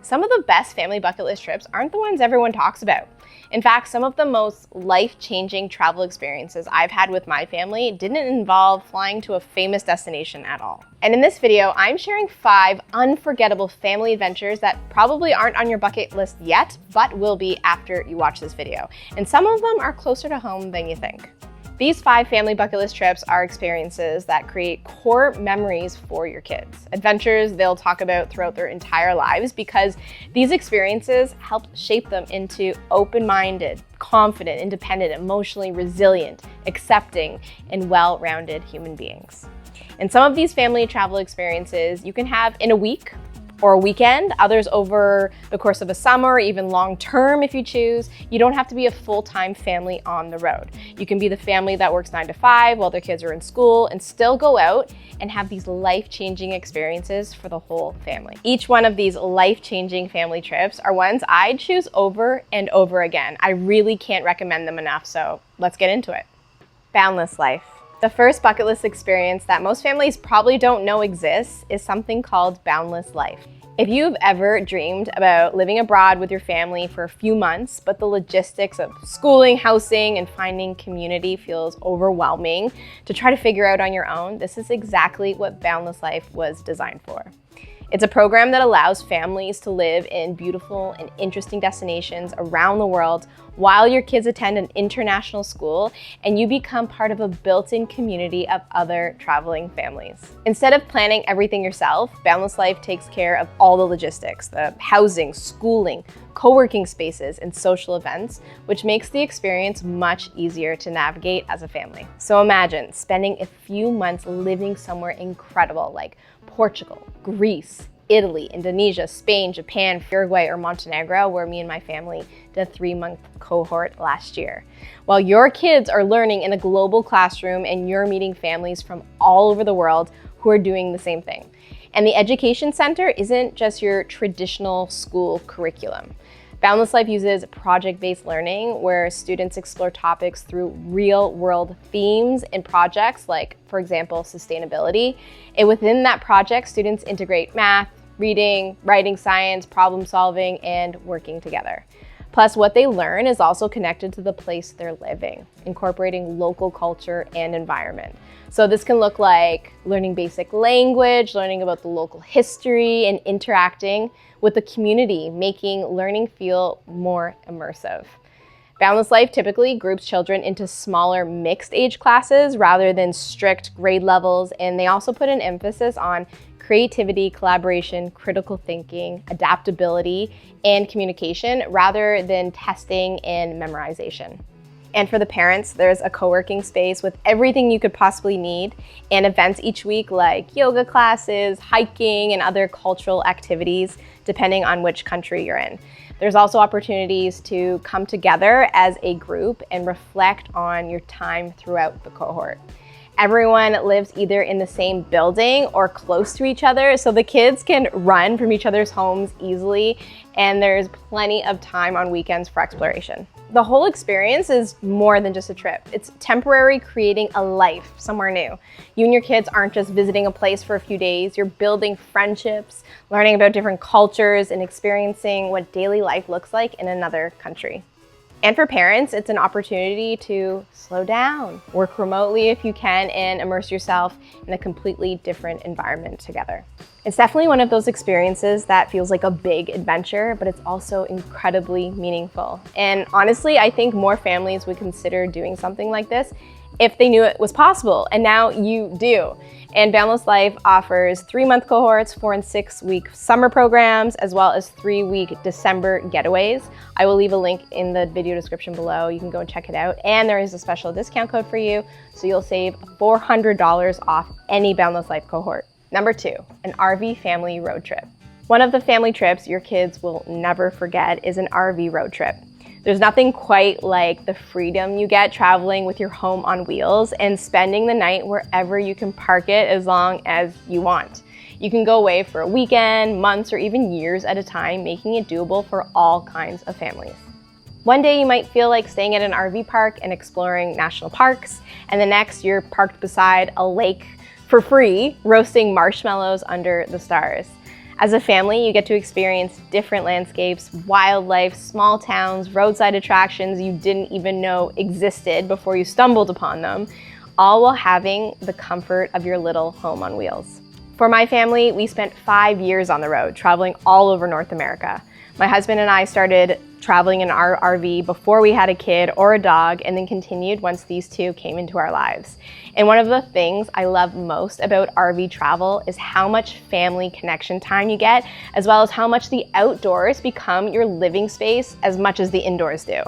Some of the best family bucket list trips aren't the ones everyone talks about. In fact, some of the most life-changing travel experiences I've had with my family didn't involve flying to a famous destination at all. And in this video, I'm sharing 5 unforgettable family adventures that probably aren't on your bucket list yet, but will be after you watch this video. And some of them are closer to home than you think. These 5 family bucket list trips are experiences that create core memories for your kids. Adventures they'll talk about throughout their entire lives because these experiences helped shape them into open-minded, confident, independent, emotionally resilient, accepting, and well-rounded human beings. And some of these family travel experiences you can have in a week or a weekend, others over the course of a summer, or even long-term if you choose. You don't have to be a full-time family on the road. You can be the family that works 9 to 5 while their kids are in school and still go out and have these life-changing experiences for the whole family. Each one of these life-changing family trips are ones I'd choose over and over again. I really can't recommend them enough, so let's get into it. Boundless life. The first bucket list experience that most families probably don't know exists is something called boundless life. If you've ever dreamed about living abroad with your family for a few months, but the logistics of schooling, housing, and finding community feels overwhelming to try to figure out on your own, this is exactly what Boundless Life was designed for. It's a program that allows families to live in beautiful and interesting destinations around the world while your kids attend an international school and you become part of a built-in community of other traveling families. Instead of planning everything yourself, Boundless Life takes care of all the logistics, the housing, schooling, co-working spaces, and social events, which makes the experience much easier to navigate as a family. So imagine spending a few months living somewhere incredible like Portugal, Greece, Italy, Indonesia, Spain, Japan, Uruguay, or Montenegro, where me and my family did a 3-month cohort last year. While your kids are learning in a global classroom and you're meeting families from all over the world who are doing the same thing. And the Education Center isn't just your traditional school curriculum. Boundless Life uses project-based learning where students explore topics through real-world themes and projects like, for example, sustainability. And within that project, students integrate math, reading, writing, science, problem solving, and working together. Plus, what they learn is also connected to the place they're living, incorporating local culture and environment. So this can look like learning basic language, learning about the local history, and interacting with the community, making learning feel more immersive. Boundless Life typically groups children into smaller mixed age classes rather than strict grade levels, and they also put an emphasis on creativity, collaboration, critical thinking, adaptability, and communication rather than testing and memorization. And for the parents, there's a co-working space with everything you could possibly need and events each week like yoga classes, hiking, and other cultural activities depending on which country you're in. There's also opportunities to come together as a group and reflect on your time throughout the cohort. Everyone lives either in the same building or close to each other, so the kids can run from each other's homes easily, and there's plenty of time on weekends for exploration. The whole experience is more than just a trip. It's temporary creating a life somewhere new. You and your kids aren't just visiting a place for a few days, you're building friendships, learning about different cultures, and experiencing what daily life looks like in another country. And for parents, it's an opportunity to slow down, work remotely if you can, and immerse yourself in a completely different environment together. It's definitely one of those experiences that feels like a big adventure, but it's also incredibly meaningful. And honestly, I think more families would consider doing something like this if they knew it was possible, and now you do. And Boundless Life offers 3-month cohorts, 4- and 6-week summer programs, as well as 3-week December getaways. I will leave a link in the video description below. You can go and check it out. And there is a special discount code for you, so you'll save $400 off any Boundless Life cohort. Number 2, an RV family road trip. One of the family trips your kids will never forget is an RV road trip. There's nothing quite like the freedom you get traveling with your home on wheels and spending the night wherever you can park it as long as you want. You can go away for a weekend, months, or even years at a time, making it doable for all kinds of families. One day you might feel like staying at an RV park and exploring national parks, and the next you're parked beside a lake for free, roasting marshmallows under the stars. As a family, you get to experience different landscapes, wildlife, small towns, roadside attractions you didn't even know existed before you stumbled upon them, all while having the comfort of your little home on wheels. For my family, we spent 5 years on the road, traveling all over North America. My husband and I started traveling in our RV before we had a kid or a dog, and then continued once these two came into our lives. And one of the things I love most about RV travel is how much family connection time you get, as well as how much the outdoors become your living space as much as the indoors do.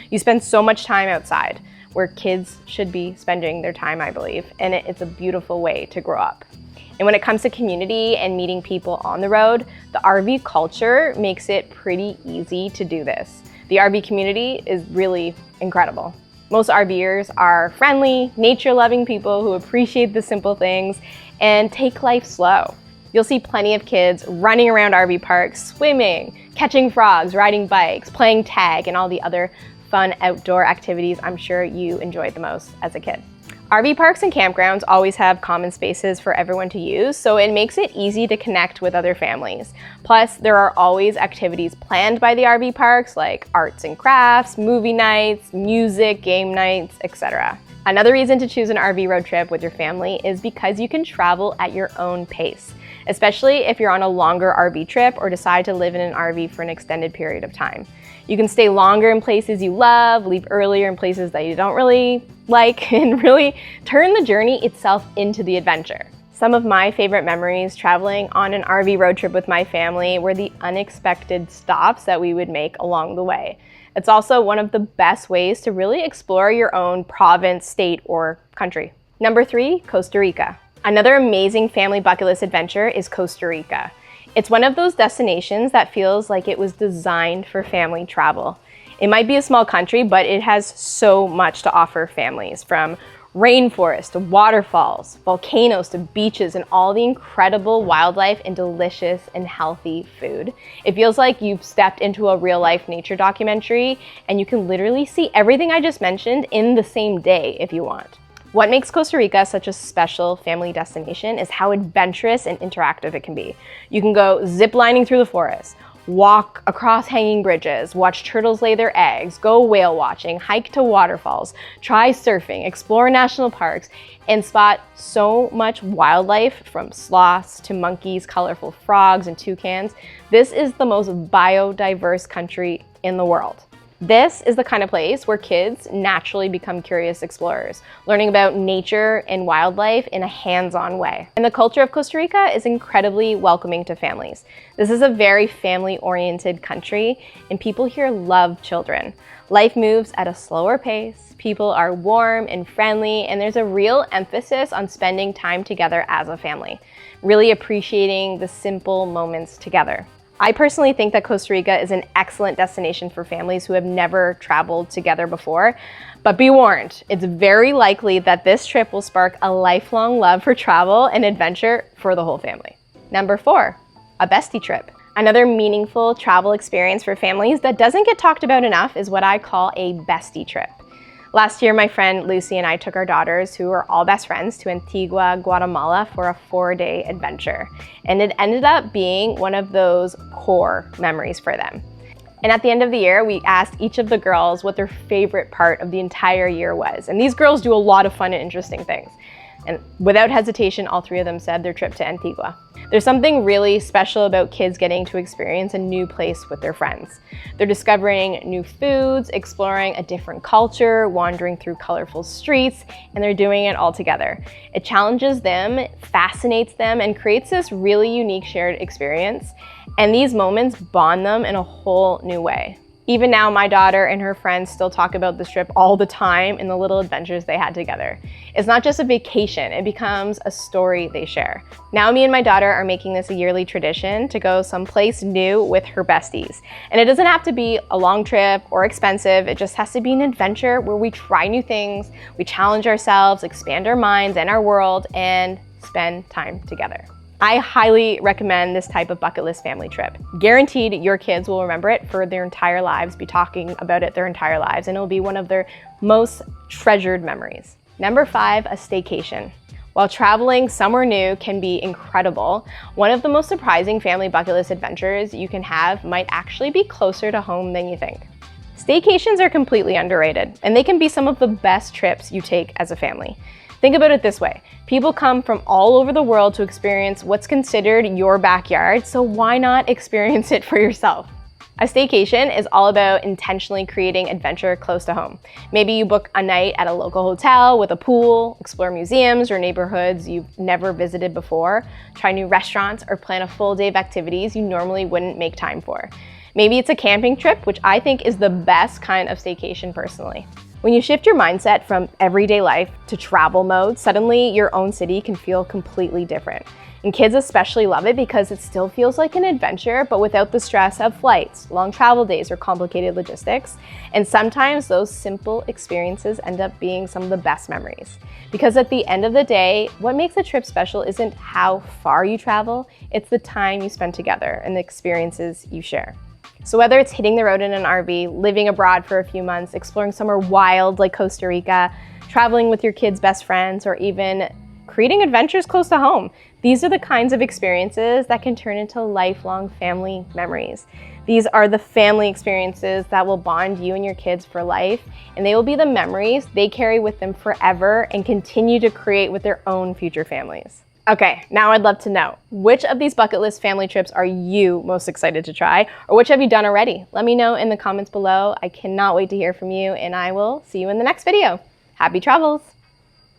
You spend so much time outside, where kids should be spending their time, I believe, and it's a beautiful way to grow up. And when it comes to community and meeting people on the road, the RV culture makes it pretty easy to do this. The RV community is really incredible. Most RVers are friendly, nature-loving people who appreciate the simple things and take life slow. You'll see plenty of kids running around RV parks, swimming, catching frogs, riding bikes, playing tag, and all the other fun outdoor activities I'm sure you enjoyed the most as a kid. RV parks and campgrounds always have common spaces for everyone to use, so it makes it easy to connect with other families. Plus, there are always activities planned by the RV parks like arts and crafts, movie nights, music, game nights, etc. Another reason to choose an RV road trip with your family is because you can travel at your own pace, especially if you're on a longer RV trip or decide to live in an RV for an extended period of time. You can stay longer in places you love, leave earlier in places that you don't really like, and really turn the journey itself into the adventure. Some of my favorite memories traveling on an RV road trip with my family were the unexpected stops that we would make along the way. It's also one of the best ways to really explore your own province, state, or country. Number 3, Costa Rica. Another amazing family bucket list adventure is Costa Rica. It's one of those destinations that feels like it was designed for family travel. It might be a small country, but it has so much to offer families, from rainforest to waterfalls, volcanoes to beaches, and all the incredible wildlife and delicious and healthy food. It feels like you've stepped into a real-life nature documentary, and you can literally see everything I just mentioned in the same day if you want. What makes Costa Rica such a special family destination is how adventurous and interactive it can be. You can go ziplining through the forest, walk across hanging bridges, watch turtles lay their eggs, go whale watching, hike to waterfalls, try surfing, explore national parks, and spot so much wildlife, from sloths to monkeys, colorful frogs, and toucans. This is the most biodiverse country in the world. This is the kind of place where kids naturally become curious explorers, learning about nature and wildlife in a hands-on way. And the culture of Costa Rica is incredibly welcoming to families. This is a very family-oriented country, and people here love children. Life moves at a slower pace, people are warm and friendly, and there's a real emphasis on spending time together as a family, really appreciating the simple moments together. I personally think that Costa Rica is an excellent destination for families who have never traveled together before, but be warned, it's very likely that this trip will spark a lifelong love for travel and adventure for the whole family. Number 4, a bestie trip. Another meaningful travel experience for families that doesn't get talked about enough is what I call a bestie trip. Last year, my friend Lucy and I took our daughters, who are all best friends, to Antigua, Guatemala for a 4-day adventure. And it ended up being one of those core memories for them. And at the end of the year, we asked each of the girls what their favorite part of the entire year was. And these girls do a lot of fun and interesting things. And without hesitation, all 3 of them said their trip to Antigua. There's something really special about kids getting to experience a new place with their friends. They're discovering new foods, exploring a different culture, wandering through colorful streets, and they're doing it all together. It challenges them, fascinates them, and creates this really unique shared experience. And these moments bond them in a whole new way. Even now, my daughter and her friends still talk about this trip all the time and the little adventures they had together. It's not just a vacation, it becomes a story they share. Now me and my daughter are making this a yearly tradition to go someplace new with her besties. And it doesn't have to be a long trip or expensive, it just has to be an adventure where we try new things, we challenge ourselves, expand our minds and our world, and spend time together. I highly recommend this type of bucket list family trip. Guaranteed your kids will remember it for their entire lives, be talking about it their entire lives, and it'll be one of their most treasured memories. Number 5, a staycation. While traveling somewhere new can be incredible, one of the most surprising family bucket list adventures you can have might actually be closer to home than you think. Staycations are completely underrated, and they can be some of the best trips you take as a family. Think about it this way. People come from all over the world to experience what's considered your backyard, so why not experience it for yourself? A staycation is all about intentionally creating adventure close to home. Maybe you book a night at a local hotel with a pool, explore museums or neighborhoods you've never visited before, try new restaurants, or plan a full day of activities you normally wouldn't make time for. Maybe it's a camping trip, which I think is the best kind of staycation personally. When you shift your mindset from everyday life to travel mode, suddenly your own city can feel completely different. And kids especially love it because it still feels like an adventure, but without the stress of flights, long travel days, or complicated logistics. And sometimes those simple experiences end up being some of the best memories. Because at the end of the day, what makes a trip special isn't how far you travel, it's the time you spend together and the experiences you share. So whether it's hitting the road in an RV, living abroad for a few months, exploring somewhere wild like Costa Rica, traveling with your kids' best friends, or even creating adventures close to home, these are the kinds of experiences that can turn into lifelong family memories. These are the family experiences that will bond you and your kids for life, and they will be the memories they carry with them forever and continue to create with their own future families. Okay, now I'd love to know, which of these bucket list family trips are you most excited to try, or which have you done already? Let me know in the comments below. I cannot wait to hear from you, and I will see you in the next video. Happy travels!